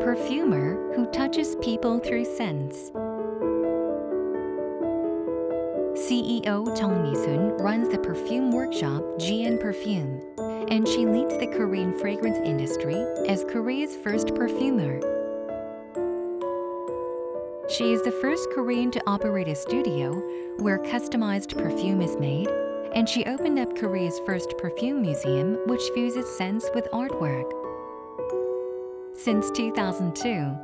Perfumer who touches people through scents. CEO Jung Mi-soon runs the perfume workshop GN Perfume, and she leads the Korean fragrance industry as Korea's first perfumer. She is the first Korean to operate a studio where customized perfume is made, and she opened up Korea's first perfume museum which fuses scents with artwork. Since 2002,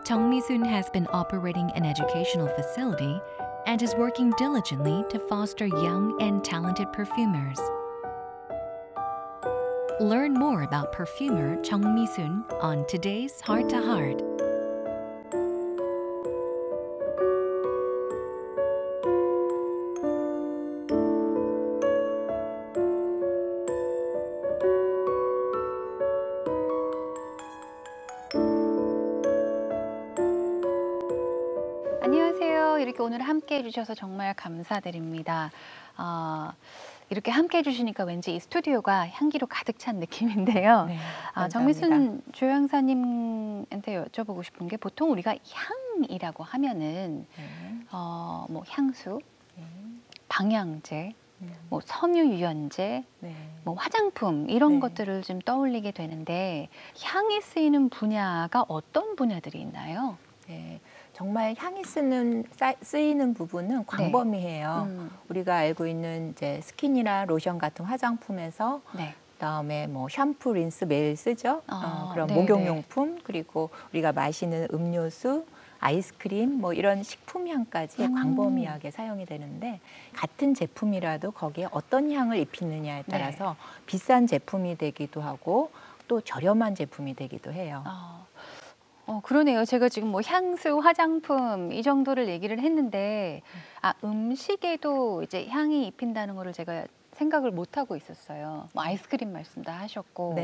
Jung Mi-soon has been operating an educational facility and is working diligently to foster young and talented perfumers. Learn more about perfumer Jung Mi-soon on today's Heart to Heart. 안녕하세요. 이렇게 오늘 함께 해주셔서 정말 감사드립니다. 이렇게 함께 해주시니까 왠지 이 스튜디오가 향기로 가득 찬 느낌인데요. 네, 정미순 조향사님한테 여쭤보고 싶은 게 보통 우리가 향이라고 하면은 뭐 향수, 방향제, 뭐 섬유유연제, 뭐 화장품 이런 것들을 좀 떠올리게 되는데 향이 쓰이는 분야가 어떤 분야들이 있나요? 네, 정말 향이 쓰이는 부분은 광범위해요. 우리가 알고 있는 이제 스킨이나 로션 같은 화장품에서 그다음에 뭐 샴푸, 린스 매일 쓰죠. 그런 목욕용품, 그리고 우리가 마시는 음료수, 아이스크림, 뭐 이런 식품향까지 광범위하게 사용이 되는데, 같은 제품이라도 거기에 어떤 향을 입히느냐에 따라서 비싼 제품이 되기도 하고 또 저렴한 제품이 되기도 해요. 그러네요. 제가 지금 뭐 향수, 화장품 이 정도를 얘기를 했는데 음식에도 이제 향이 입힌다는 거를 제가 생각을 못 하고 있었어요. 뭐 아이스크림 말씀도 하셨고.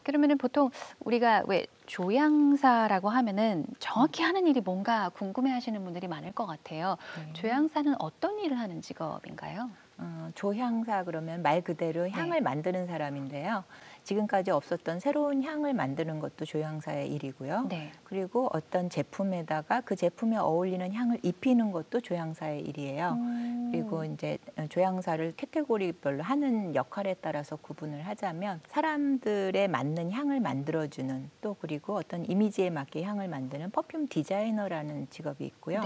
그러면은 보통 우리가 왜 조향사라고 하면은 정확히 하는 일이 뭔가 궁금해하시는 분들이 많을 것 같아요. 조향사는 어떤 일을 하는 직업인가요? 조향사 그러면 말 그대로 향을 만드는 사람인데요. 지금까지 없었던 새로운 향을 만드는 것도 조향사의 일이고요. 그리고 어떤 제품에다가 그 제품에 어울리는 향을 입히는 것도 조향사의 일이에요. 그리고 이제 조향사를 카테고리별로 하는 역할에 따라서 구분을 하자면, 사람들에 맞는 향을 만들어주는, 또 그리고 어떤 이미지에 맞게 향을 만드는 퍼퓸 디자이너라는 직업이 있고요.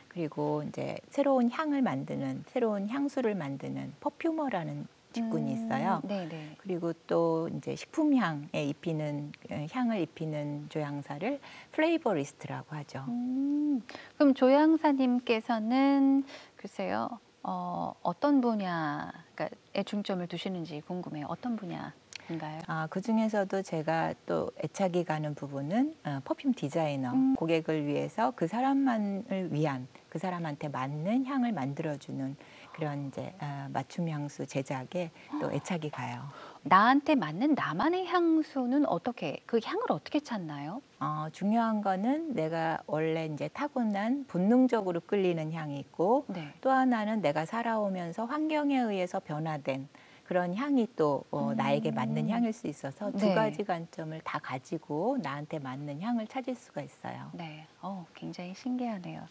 그리고 이제 새로운 향을 만드는, 새로운 향수를 만드는 퍼퓸머라는 직군이 있어요. 그리고 또 이제 식품향에 입히는, 향을 입히는 조향사를 플레이버리스트라고 하죠. 그럼 조향사님께서는 글쎄요, 어떤 분야에 중점을 두시는지 궁금해요. 어떤 분야인가요? 그 중에서도 제가 또 애착이 가는 부분은 퍼퓸 디자이너, 고객을 위해서 그 사람만을 위한, 그 사람한테 맞는 향을 만들어주는 그런 이제 맞춤 향수 제작에 또 애착이 가요. 나한테 맞는 나만의 향수는 어떻게, 그 향을 어떻게 찾나요? 중요한 거는 내가 원래 이제 타고난 본능적으로 끌리는 향이 있고, 또 하나는 내가 살아오면서 환경에 의해서 변화된 그런 향이 또 나에게 맞는 향일 수 있어서 두 가지 관점을 다 가지고 나한테 맞는 향을 찾을 수가 있어요. 굉장히 신기하네요.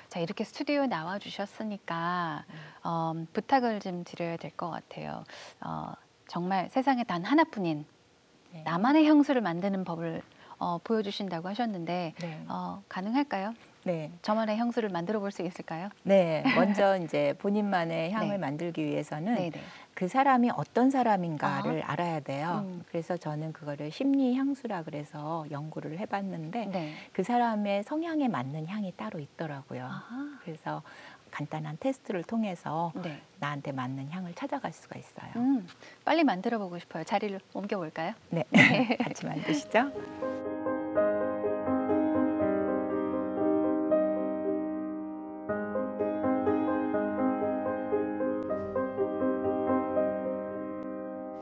자, 이렇게 스튜디오에 나와 주셨으니까 부탁을 좀 드려야 될 것 같아요. 정말 세상에 단 하나뿐인 나만의 향수를 만드는 법을 보여주신다고 하셨는데 가능할까요? 저만의 향수를 만들어 볼 수 있을까요? 먼저 이제 본인만의 향을 만들기 위해서는 그 사람이 어떤 사람인가를 알아야 돼요. 그래서 저는 그거를 심리 향수라 그래서 연구를 해봤는데 그 사람의 성향에 맞는 향이 따로 있더라고요. 그래서 간단한 테스트를 통해서 나한테 맞는 향을 찾아갈 수가 있어요. 빨리 만들어 보고 싶어요. 자리를 옮겨볼까요? 같이 만드시죠.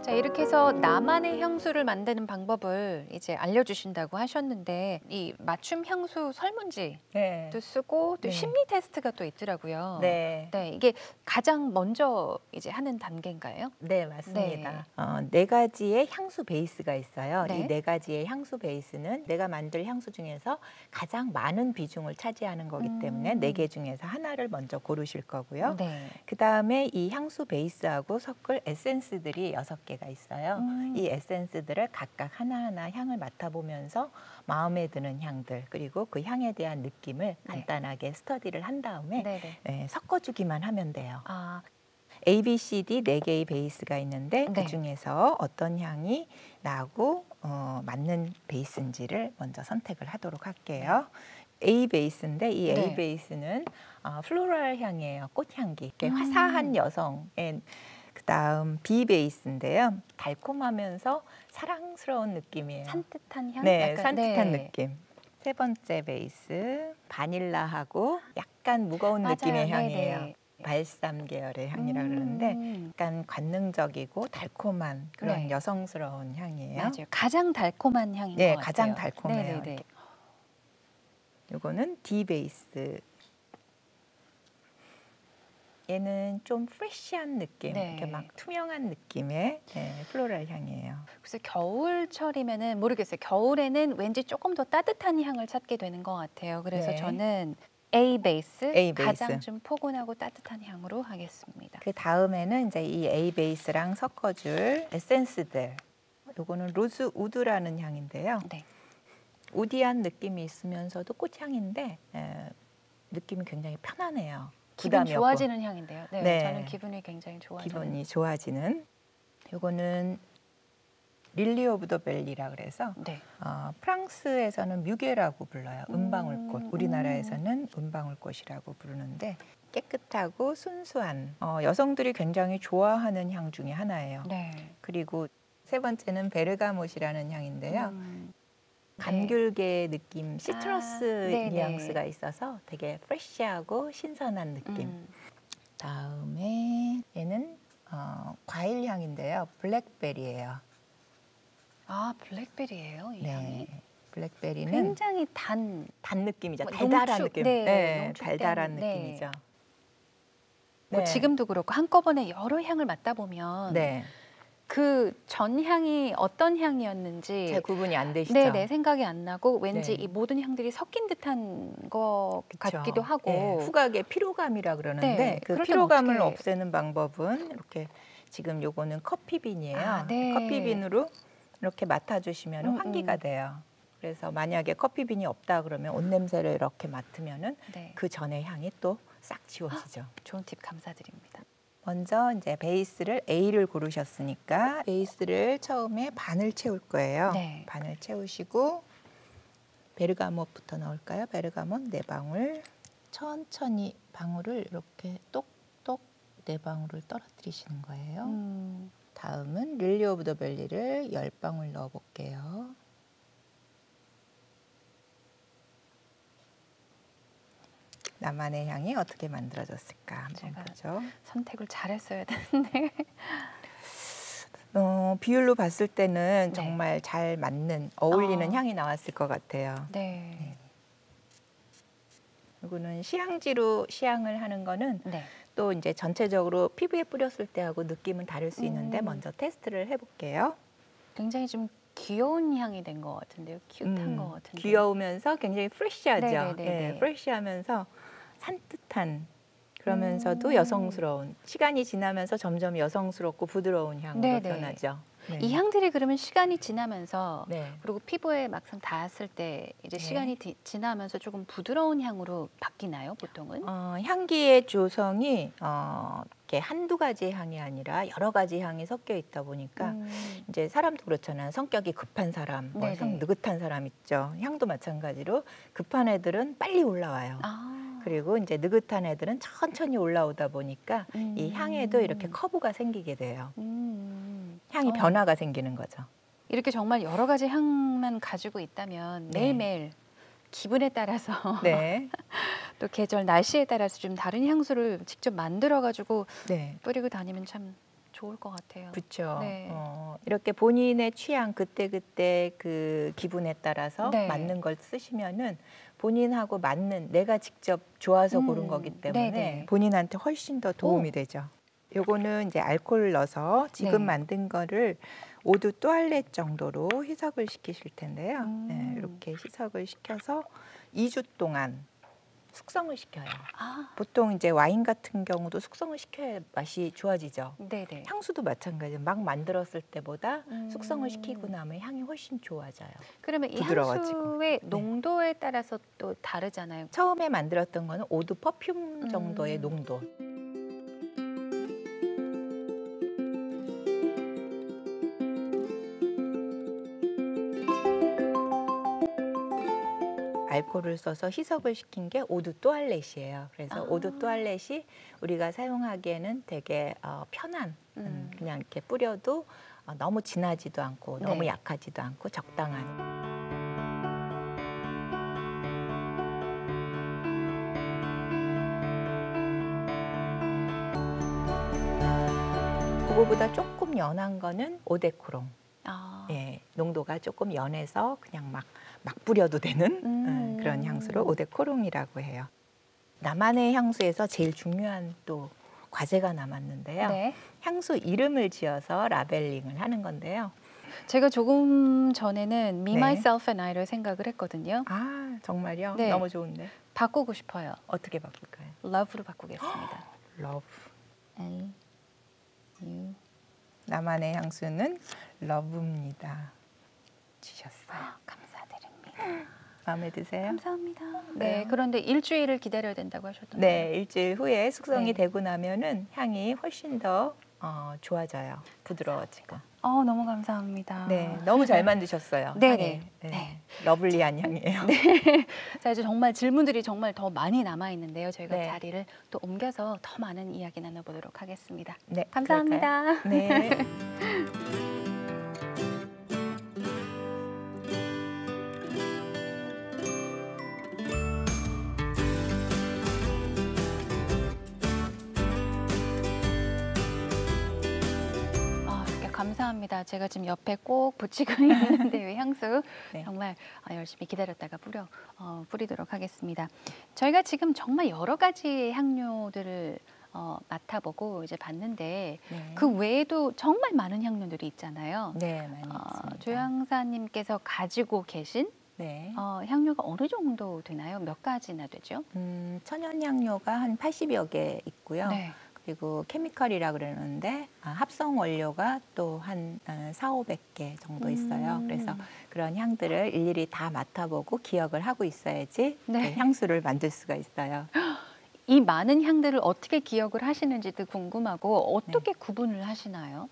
자, 네, 이렇게 해서 나만의 향수를 만드는 방법을 이제 알려주신다고 하셨는데 이 맞춤 향수 설문지도 네. 쓰고 또 네. 심리 테스트가 또 있더라고요. 네. 네, 이게 가장 먼저 이제 하는 단계인가요? 네, 맞습니다. 네 가지의 향수 베이스가 있어요. 네. 이 네 가지의 향수 베이스는 내가 만들 향수 중에서 가장 많은 비중을 차지하는 거기 때문에 네 개 중에서 하나를 먼저 고르실 거고요. 네. 그다음에 이 향수 베이스하고 섞을 에센스들이 6개가 있어요. 이 에센스들을 각각 하나하나 향을 맡아보면서 마음에 드는 향들 그리고 그 향에 대한 느낌을 간단하게 스터디를 한 다음에 네, 섞어주기만 하면 돼요. 아. A, B, C, D 4개의 베이스가 있는데 네. 그중에서 어떤 향이 나고 맞는 베이스인지를 먼저 선택을 하도록 할게요. A 베이스인데 이 A 베이스는 플로럴 향이에요. 꽃향기. 화사한 여성의 그다음 B 베이스인데요. 달콤하면서 사랑스러운 느낌이에요. 산뜻한 향? 네, 약간, 산뜻한 느낌. 세 번째 베이스 바닐라하고 약간 무거운 맞아요. 느낌의 네네. 향이에요. 발삼 계열의 향이라고 그러는데 약간 관능적이고 달콤한 그런 여성스러운 향이에요. 맞아요. 가장 달콤한 향인 것 같아요. 가장 달콤해요. 네네네. 이거는 D 베이스. 얘는 좀 프레시한 느낌, 이렇게 막 투명한 느낌의 플로럴 향이에요. 그래서 겨울철이면은 모르겠어요. 겨울에는 왠지 조금 더 따뜻한 향을 찾게 되는 것 같아요. 그래서 저는 A 베이스, 가장 좀 포근하고 따뜻한 향으로 하겠습니다. 그 다음에는 이제 이 A 베이스랑 섞어줄 에센스들. 요거는 로즈 우드라는 향인데요. 네. 우디한 느낌이 있으면서도 꽃향인데 느낌이 굉장히 편안해요. 기분 좋아지는 향인데요. 네, 저는 기분이 굉장히 좋아져요. 기분이 좋아지는. 요거는 릴리 오브 더 벨리라 그래서 프랑스에서는 뮤게라고 불러요. 은방울꽃. 우리나라에서는 은방울꽃이라고 부르는데 깨끗하고 순수한 여성들이 굉장히 좋아하는 향 중에 하나예요. 그리고 세 번째는 베르가못이라는 향인데요. 감귤계 느낌, 시트러스 뉘앙스가 있어서 되게 프레시하고 신선한 느낌. 다음에 얘는 과일 향인데요. 블랙베리예요. 아, 블랙베리예요, 이 향이? 블랙베리는 굉장히 단 느낌이죠. 달달한 느낌. 달달한 느낌이죠. 뭐 지금도 그렇고 한꺼번에 여러 향을 맡다 보면 그 전 향이 어떤 향이었는지 잘 구분이 안 되시죠? 네네, 생각이 안 나고 왠지 이 모든 향들이 섞인 듯한 것 같기도 하고 후각의 피로감이라 그러는데 그 피로감을 없애는 방법은 이렇게 지금 요거는 커피빈이에요. 커피빈으로 이렇게 맡아주시면 환기가 돼요. 그래서 만약에 커피빈이 없다 그러면 옷 냄새를 이렇게 맡으면은 그 전의 향이 또 싹 지워지죠. 좋은 팁 감사드립니다. 먼저 이제 베이스를 A를 고르셨으니까 베이스를 처음에 반을 채울 거예요. 반을 채우시고 베르가못부터 넣을까요? 베르가못 4방울. 천천히 방울을 이렇게 똑똑 4방울을 떨어뜨리시는 거예요. 다음은 릴리 오브 더 벨리를 10방울 넣어볼게요. 나만의 향이 어떻게 만들어졌을까 한번 보죠. 선택을 잘했어야 되는데. 비율로 봤을 때는 정말 잘 맞는, 어울리는 향이 나왔을 것 같아요. 이거는 시향지로 시향을 하는 거는 또 이제 전체적으로 피부에 뿌렸을 때하고 느낌은 다를 수 있는데 먼저 테스트를 해볼게요. 굉장히 좀 귀여운 향이 된 것 같은데요. 큐트한 것 같은데요. 귀여우면서 굉장히 프레시하죠. 프레시하면서 산뜻한 그러면서도 여성스러운, 시간이 지나면서 점점 여성스럽고 부드러운 향으로 변하죠. 이 향들이 그러면 시간이 지나면서 그리고 피부에 막상 닿았을 때 이제 시간이 지나면서 조금 부드러운 향으로 바뀌나요, 보통은? 향기의 조성이 이렇게 한두 가지 향이 아니라 여러 가지 향이 섞여 있다 보니까 이제 사람도 그렇잖아요. 성격이 급한 사람, 느긋한 사람 있죠. 향도 마찬가지로 급한 애들은 빨리 올라와요. 그리고 이제 느긋한 애들은 천천히 올라오다 보니까 이 향에도 이렇게 커브가 생기게 돼요. 향이 변화가 생기는 거죠. 이렇게 정말 여러 가지 향만 가지고 있다면 매일매일 기분에 따라서 또 계절, 날씨에 따라서 좀 다른 향수를 직접 만들어가지고 뿌리고 다니면 참 좋을 것 같아요. 그렇죠. 네. 이렇게 본인의 취향 그때 그 기분에 따라서 네. 맞는 걸 쓰시면은 본인하고 맞는 내가 직접 좋아서 고른 거기 때문에 네네. 본인한테 훨씬 더 도움이 되죠. 요거는 이제 알코올을 넣어서 지금 네. 만든 거를 오두 또알렛 정도로 희석을 시키실 텐데요. 네, 이렇게 희석을 시켜서 2주 동안 숙성을 시켜요. 보통 이제 와인 같은 경우도 숙성을 시켜야 맛이 좋아지죠. 네네. 향수도 마찬가지예요. 막 만들었을 때보다 숙성을 시키고 나면 향이 훨씬 좋아져요. 그러면 이 부드러워지고. 향수의 농도에 따라서 또 다르잖아요. 처음에 만들었던 거는 오두 퍼퓸 정도의 농도. 알코올을 써서 희석을 시킨 게 오두 또알렛이에요. 그래서 오두 또알렛이 우리가 사용하기에는 되게 편한, 그냥 이렇게 뿌려도 너무 진하지도 않고 너무 약하지도 않고 적당한. 그거보다 조금 연한 거는 오데코롱. 예, 농도가 조금 연해서 그냥 막 뿌려도 되는 그런 향수를 오데코롱이라고 해요. 나만의 향수에서 제일 중요한 또 과제가 남았는데요. 네. 향수 이름을 지어서 라벨링을 하는 건데요. 제가 조금 전에는 Me, Myself and I를 생각을 했거든요. 아, 정말요? 네. 너무 좋은데. 바꾸고 싶어요. 어떻게 바꿀까요? Love로 바꾸겠습니다. Love. L, U. 나만의 향수는 러브입니다. 주셨어요. 감사드립니다. 마음에 드세요? 감사합니다. 네, 그런데 일주일을 기다려야 된다고 하셨던가요? 네, 일주일 후에 숙성이 되고 나면은 향이 훨씬 더 좋아져요. 부드러워지고. 너무 감사합니다. 네, 너무 잘 만드셨어요. 네네. 네. 러블리한 향이에요. 네. 자, 이제 정말 질문들이 정말 더 많이 남아 있는데요. 저희가 네. 자리를 또 옮겨서 더 많은 이야기 나눠보도록 하겠습니다. 네, 감사합니다. 그럴까요? 네. 감사합니다. 제가 지금 옆에 꼭 붙이고 있는데 이 향수 네. 정말 열심히 기다렸다가 뿌리도록 하겠습니다. 저희가 지금 정말 여러 가지 향료들을 맡아보고 이제 봤는데 그 외에도 정말 많은 향료들이 있잖아요. 네, 많이 있습니다. 조향사님께서 가지고 계신 향료가 어느 정도 되나요? 몇 가지나 되죠? 천연 향료가 한 80여 개 있고요. 네. 그리고 케미컬이라 그러는데 합성 원료가 또 한 4,500개 정도 있어요. 그래서 그런 향들을 일일이 다 맡아보고 기억을 하고 있어야지 그 향수를 만들 수가 있어요. 이 많은 향들을 어떻게 기억을 하시는지도 궁금하고 어떻게 구분을 하시나요?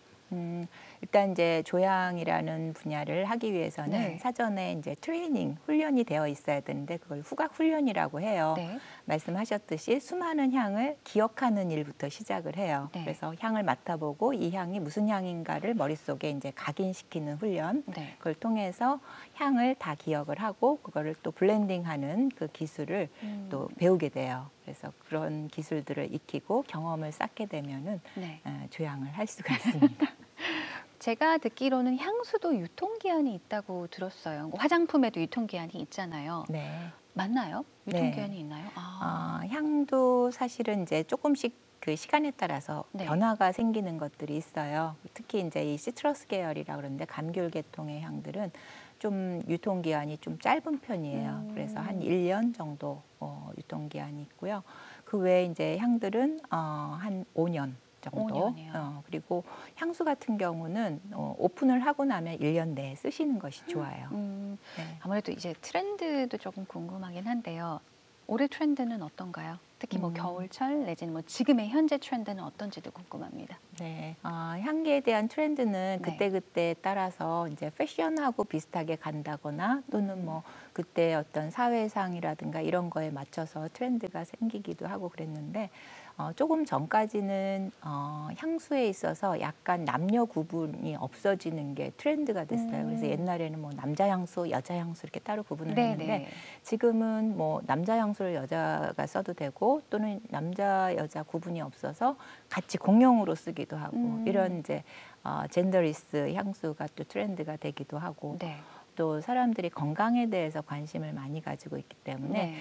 일단 이제 조향이라는 분야를 하기 위해서는 사전에 이제 트레이닝, 훈련이 되어 있어야 되는데 그걸 후각 훈련이라고 해요. 말씀하셨듯이 수많은 향을 기억하는 일부터 시작을 해요. 그래서 향을 맡아보고 이 향이 무슨 향인가를 머릿속에 이제 각인시키는 훈련, 그걸 통해서 향을 다 기억을 하고 그거를 또 블렌딩하는 그 기술을 또 배우게 돼요. 그래서 그런 기술들을 익히고 경험을 쌓게 되면은 조향을 할 수가 있습니다. 제가 듣기로는 향수도 유통기한이 있다고 들었어요. 화장품에도 유통기한이 있잖아요. 네. 맞나요? 유통기한이 있나요? 향도 사실은 이제 조금씩 그 시간에 따라서 변화가 생기는 것들이 있어요. 특히 이제 이 시트러스 계열이라 그러는데 감귤 계통의 향들은 좀 유통기한이 좀 짧은 편이에요. 그래서 한 1년 정도 유통기한이 있고요. 그 외에 이제 향들은 한 5년 정도. 그리고 향수 같은 경우는 오픈을 하고 나면 1년 내에 쓰시는 것이 좋아요. 아무래도 이제 트렌드도 조금 궁금하긴 한데요. 올해 트렌드는 어떤가요? 특히 뭐 겨울철 내지는 뭐 지금의 현재 트렌드는 어떤지도 궁금합니다. 네, 향기에 대한 트렌드는 그때 따라서 이제 패션하고 비슷하게 간다거나 또는 뭐 그때 어떤 사회상이라든가 이런 거에 맞춰서 트렌드가 생기기도 하고 그랬는데 조금 전까지는 향수에 있어서 약간 남녀 구분이 없어지는 게 트렌드가 됐어요. 그래서 옛날에는 뭐 남자 향수, 여자 향수 이렇게 따로 구분을 했는데 지금은 뭐 남자 향수를 여자가 써도 되고 하고 또는 남자 여자 구분이 없어서 같이 공용으로 쓰기도 하고 이런 이제 젠더리스 향수가 또 트렌드가 되기도 하고 네. 또 사람들이 건강에 대해서 관심을 많이 가지고 있기 때문에 네.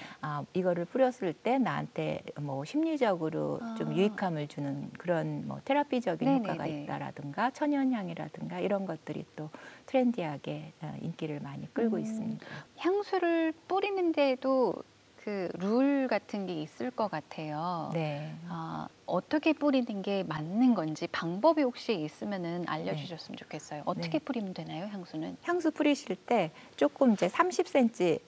이거를 뿌렸을 때 나한테 뭐 심리적으로 좀 유익함을 주는 그런 뭐 테라피적인 네네네. 효과가 있다라든가 천연향이라든가 이런 것들이 또 트렌디하게 인기를 많이 끌고 있습니다. 향수를 뿌리는데도 그 룰 같은 게 있을 것 같아요. 네. 어떻게 뿌리는 게 맞는 건지 방법이 혹시 있으면은 알려주셨으면 좋겠어요. 어떻게 뿌리면 되나요, 향수는? 향수 뿌리실 때 조금 이제 30cm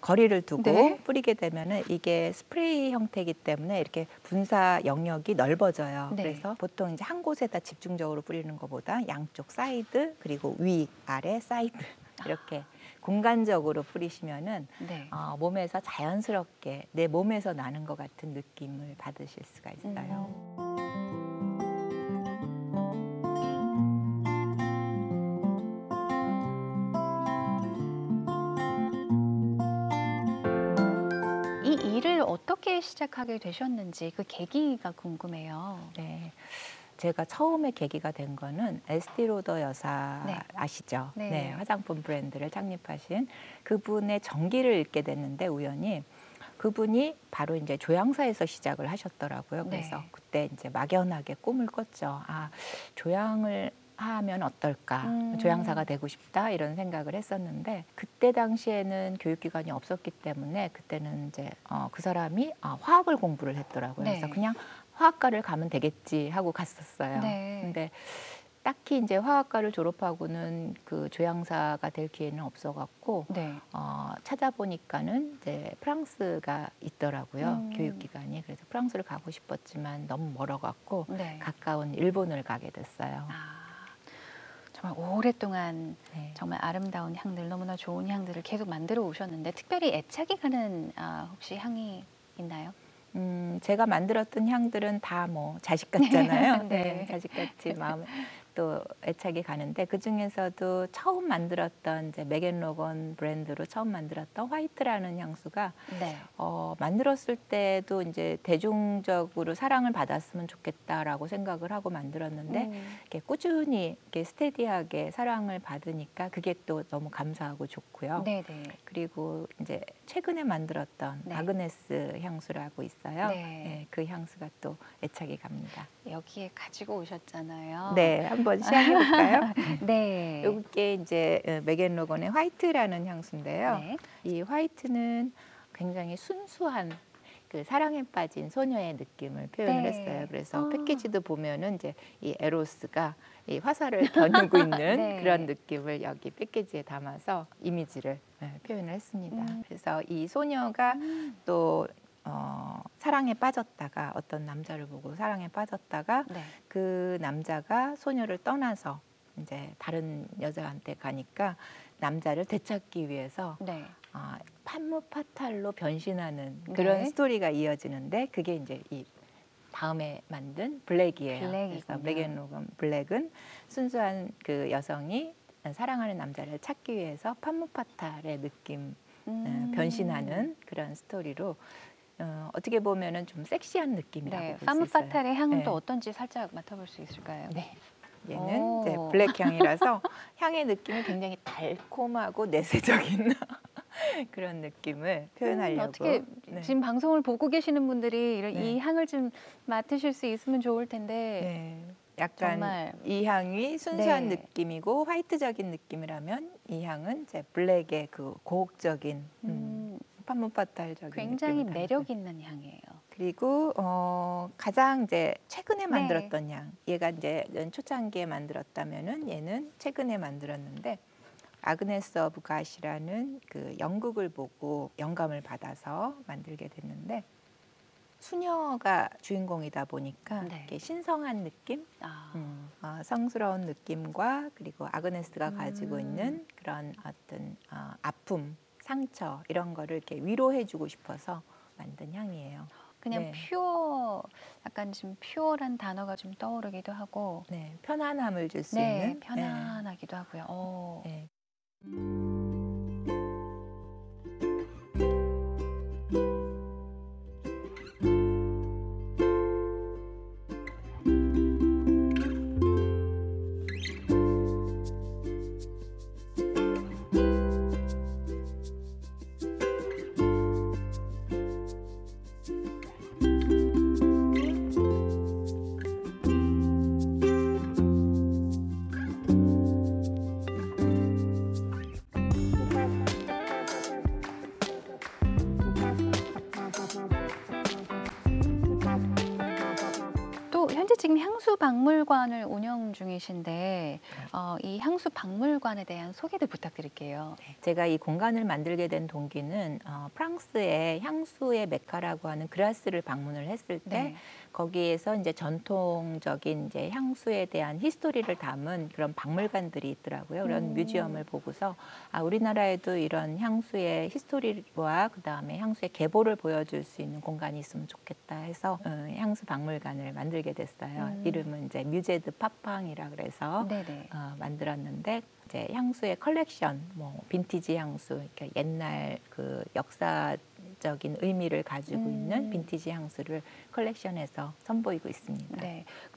거리를 두고 네. 뿌리게 되면은 이게 스프레이 형태이기 때문에 이렇게 분사 영역이 넓어져요. 네. 그래서 보통 이제 한 곳에다 집중적으로 뿌리는 것보다 양쪽 사이드 그리고 위, 아래, 사이드 이렇게 공간적으로 뿌리시면은 네. 몸에서 자연스럽게 내 몸에서 나는 것 같은 느낌을 받으실 수가 있어요. 이 일을 어떻게 시작하게 되셨는지 그 계기가 궁금해요. 네. 제가 처음에 계기가 된 거는 에스티 로더 여사 네. 아시죠? 네. 네, 화장품 브랜드를 창립하신 그분의 전기를 읽게 됐는데 우연히 그분이 바로 이제 조향사에서 시작을 하셨더라고요. 그래서 네. 그때 이제 막연하게 꿈을 꿨죠. 조향을 하면 어떨까? 조향사가 되고 싶다 이런 생각을 했었는데 그때 당시에는 교육기관이 없었기 때문에 그때는 이제 그 사람이 화학을 공부를 했더라고요. 네. 그래서 그냥 화학과를 가면 되겠지 하고 갔었어요. 네. 근데 딱히 이제 화학과를 졸업하고는 그 조향사가 될 기회는 없어갖고 네. 찾아보니까는 이제 프랑스가 있더라고요. 교육기관이. 그래서 프랑스를 가고 싶었지만 너무 멀어갖고 네. 가까운 일본을 가게 됐어요. 정말 오랫동안 네. 정말 아름다운 향들, 너무나 좋은 향들을 계속 만들어 오셨는데 특별히 애착이 가는 혹시 향이 있나요? 제가 만들었던 향들은 다 뭐 자식 같잖아요. 네. 네, 자식같이 마음 또 애착이 가는데 그 중에서도 처음 만들었던 이제 맥앤 로건 브랜드로 처음 만들었던 화이트라는 향수가 네. 만들었을 때도 이제 대중적으로 사랑을 받았으면 좋겠다라고 생각을 하고 만들었는데 이렇게 꾸준히 이렇게 스테디하게 사랑을 받으니까 그게 또 너무 감사하고 좋고요. 네, 네. 그리고 이제 최근에 만들었던 네. 아그네스 향수라고 있어요. 네. 네, 그 향수가 또 애착이 갑니다. 여기에 가지고 오셨잖아요. 네, 한번 시향해 볼까요? 네. 이게 이제 맥앤 로건의 화이트라는 향수인데요. 네. 이 화이트는 굉장히 순수한 그 사랑에 빠진 소녀의 느낌을 표현을 네. 했어요. 그래서 패키지도 보면은 이제 이 에로스가 이 화살을 겨누고 있는 네. 그런 느낌을 여기 패키지에 담아서 이미지를 표현을 했습니다. 그래서 이 소녀가 또 사랑에 빠졌다가 어떤 남자를 보고 사랑에 빠졌다가 네. 그 남자가 소녀를 떠나서 이제 다른 여자한테 가니까 남자를 되찾기 위해서 네. 판무파탈로 변신하는 그런 네. 스토리가 이어지는데 그게 이제 이 다음에 만든 블랙이에요. 블랙이군요. 그래서 맥앤 로건 블랙은 순수한 그 여성이 사랑하는 남자를 찾기 위해서 판무파탈의 느낌 변신하는 그런 스토리로 어떻게 보면은 좀 섹시한 느낌이라고 네. 볼 수 있어요. 파무파탈의 향은 네. 또 어떤지 살짝 맡아볼 수 있을까요? 네. 얘는 이제 오. 블랙 향이라서 향의 느낌이 굉장히 달콤하고 내세적인 그런 느낌을 표현하려고. 어떻게 네. 지금 방송을 보고 계시는 분들이 네. 이 향을 좀 맡으실 수 있으면 좋을 텐데 네. 약간 정말. 이 향이 순수한 네. 느낌이고 화이트적인 느낌이라면 이 향은 이제 블랙의 그 고혹적인 판무파탈적인 굉장히 느낌을 매력 담았어요. 있는 향이에요. 그리고 가장 이제 최근에 네. 만들었던 향, 얘가 이제 초창기에 만들었다면은 얘는 최근에 만들었는데 아그네스 오브 갓이라는 그 연극을 보고 영감을 받아서 만들게 됐는데 수녀가 주인공이다 보니까 네. 이렇게 신성한 느낌, 성스러운 느낌과 그리고 아그네스가 가지고 있는 그런 어떤 아픔, 상처 이런 거를 이렇게 위로해주고 싶어서 만든 향이에요. 그냥 네. 퓨어, 약간 좀 퓨어란 단어가 좀 떠오르기도 하고, 네, 편안함을 줄 수 네, 있는. 편안하기도 하고요. 네. 네. 현재 지금 향수 박물관을 운영 중이신데 이 향수 박물관에 대한 소개도 부탁드릴게요. 제가 이 공간을 만들게 된 동기는 프랑스의 향수의 메카라고 하는 그라스를 방문을 했을 때 거기에서 이제 전통적인 이제 향수에 대한 히스토리를 담은 그런 박물관들이 있더라고요. 그런 뮤지엄을 보고서 우리나라에도 이런 향수의 히스토리와 그다음에 향수의 계보를 보여줄 수 있는 공간이 있으면 좋겠다 해서 향수 박물관을 만들게 됐어요. 이름은 이제 뮤제 드 파팡이라 그래서 만들었는데 이제 향수의 컬렉션, 뭐 빈티지 향수, 그러니까 옛날 그 역사적인 의미를 가지고 있는 빈티지 향수를 컬렉션해서 선보이고 있습니다.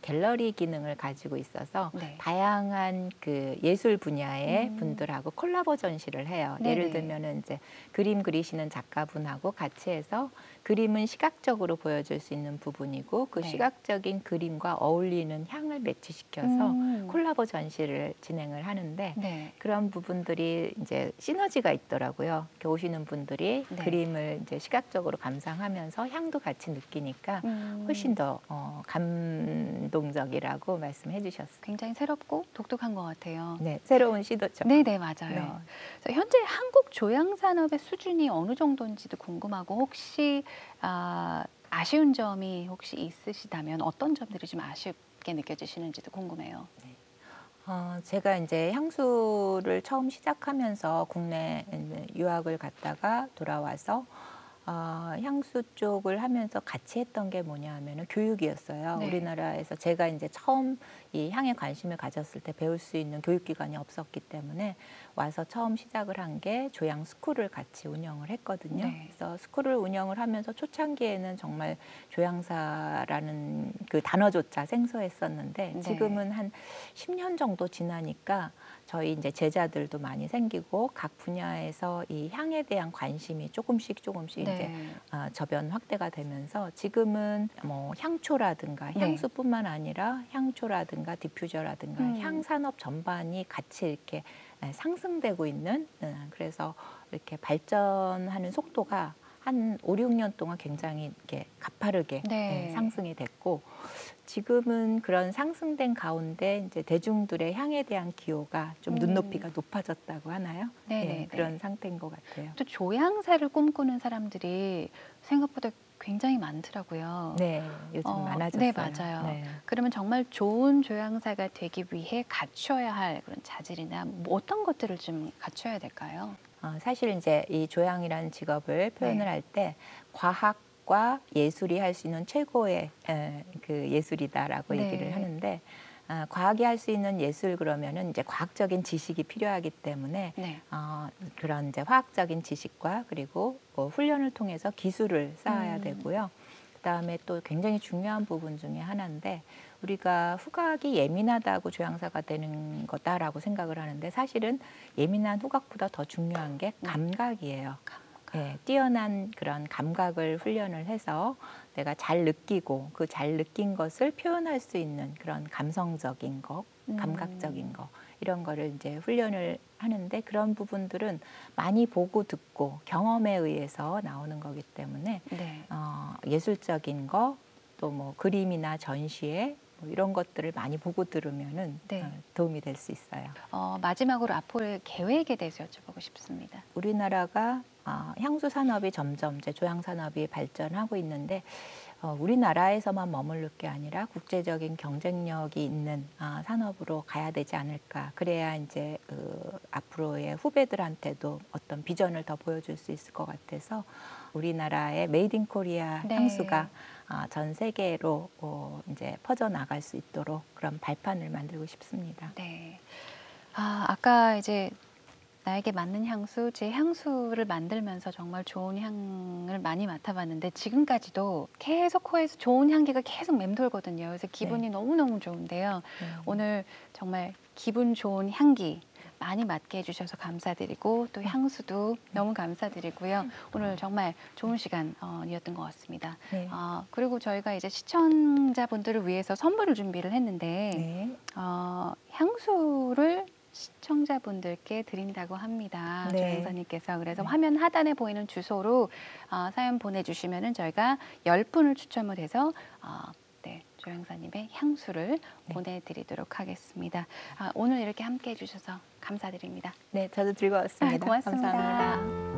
갤러리 기능을 가지고 있어서 다양한 그 예술 분야의 분들하고 콜라보 전시를 해요. 예를 들면은 이제 그림 그리시는 작가분하고 같이 해서 그림은 시각적으로 보여줄 수 있는 부분이고 그 시각적인 그림과 어울리는 향을 매치시켜서 콜라보 전시를 진행을 하는데 그런 부분들이 이제 시너지가 있더라고요. 이렇게 오시는 분들이 그림을 이제 시각적으로 감상하면서 향도 같이 느끼니까 훨씬 더 감동적이라고 말씀해 주셨어요. 굉장히 새롭고 독특한 것 같아요. 네, 새로운 시도죠. 네네, 맞아요. 그래서 현재 한국 조향 산업의 수준이 어느 정도인지도 궁금하고 혹시 아쉬운 점이 혹시 있으시다면 어떤 점들이 좀 아쉽게 느껴지시는지도 궁금해요. 제가 이제 향수를 처음 시작하면서 국내 유학을 갔다가 돌아와서 향수 쪽을 하면서 같이 했던 게 뭐냐 하면은 교육이었어요. 우리나라에서 제가 이제 처음 이 향에 관심을 가졌을 때 배울 수 있는 교육기관이 없었기 때문에 와서 처음 시작을 한 게 조향 스쿨을 같이 운영을 했거든요. 그래서 스쿨을 운영을 하면서 초창기에는 정말 조향사라는 그 단어조차 생소했었는데 지금은 한 10년 정도 지나니까 저희 이제 제자들도 많이 생기고 각 분야에서 이 향에 대한 관심이 조금씩 이제 저변 확대가 되면서 지금은 뭐 향초라든가 향수뿐만 아니라 향초라든가 디퓨저라든가 향 산업 전반이 같이 이렇게 상승되고 있는 그래서 이렇게 발전하는 속도가 한 5, 6년 동안 굉장히 이렇게 가파르게 상승이 됐고 지금은 그런 상승된 가운데 이제 대중들의 향에 대한 기호가 좀 눈높이가 높아졌다고 하나요? 그런 상태인 것 같아요. 또 조향사를 꿈꾸는 사람들이 생각보다 굉장히 많더라고요. 네, 요즘 많아졌어요. 네, 맞아요. 그러면 정말 좋은 조향사가 되기 위해 갖춰야 할 그런 자질이나 뭐 어떤 것들을 좀 갖춰야 될까요? 사실 이제 이 조향이라는 직업을 표현을 할 때 과학과 예술이 할 수 있는 최고의 그 예술이다라고 얘기를 하는데 과학이 할 수 있는 예술 그러면은 이제 과학적인 지식이 필요하기 때문에 그런 이제 화학적인 지식과 그리고 훈련을 통해서 기술을 쌓아야 되고요. 그다음에 또 굉장히 중요한 부분 중에 하나인데 우리가 후각이 예민하다고 조향사가 되는 거다라고 생각을 하는데 사실은 예민한 후각보다 더 중요한 게 감각이에요. 뛰어난 그런 감각을 훈련을 해서 내가 잘 느끼고 그 잘 느낀 것을 표현할 수 있는 그런 감성적인 거, 감각적인 거 이런 거를 이제 훈련을 하는데 그런 부분들은 많이 보고 듣고 경험에 의해서 나오는 거기 때문에 예술적인 거 또 뭐 그림이나 전시회 뭐 이런 것들을 많이 보고 들으면은 도움이 될 수 있어요. 마지막으로 앞으로의 계획에 대해서 여쭤보고 싶습니다. 우리나라가 향수 산업이 점점 이제 조향 산업이 발전하고 있는데 우리나라에서만 머무를 게 아니라 국제적인 경쟁력이 있는 산업으로 가야 되지 않을까. 그래야 이제 앞으로의 후배들한테도 어떤 비전을 더 보여줄 수 있을 것 같아서 우리나라의 메이드 인 코리아 향수가 전 세계로 이제 퍼져 나갈 수 있도록 그런 발판을 만들고 싶습니다. 아까 이제 나에게 맞는 향수, 제 향수를 만들면서 정말 좋은 향을 많이 맡아봤는데 지금까지도 계속 코에서 좋은 향기가 계속 맴돌거든요. 그래서 기분이 너무너무 좋은데요. 오늘 정말 기분 좋은 향기 많이 맡게 해주셔서 감사드리고 또 향수도 너무 감사드리고요. 오늘 정말 좋은 시간이었던 것 같습니다. 그리고 저희가 이제 시청자분들을 위해서 선물을 준비를 했는데 향수를 시청자분들께 드린다고 합니다. 조향사님께서. 그래서 화면 하단에 보이는 주소로 사연 보내주시면은 저희가 10분을 추첨을 해서 조향사님의 향수를 네. 보내드리도록 하겠습니다. 오늘 이렇게 함께해 주셔서 감사드립니다. 네, 저도 즐거웠습니다. 고맙습니다. 감사합니다.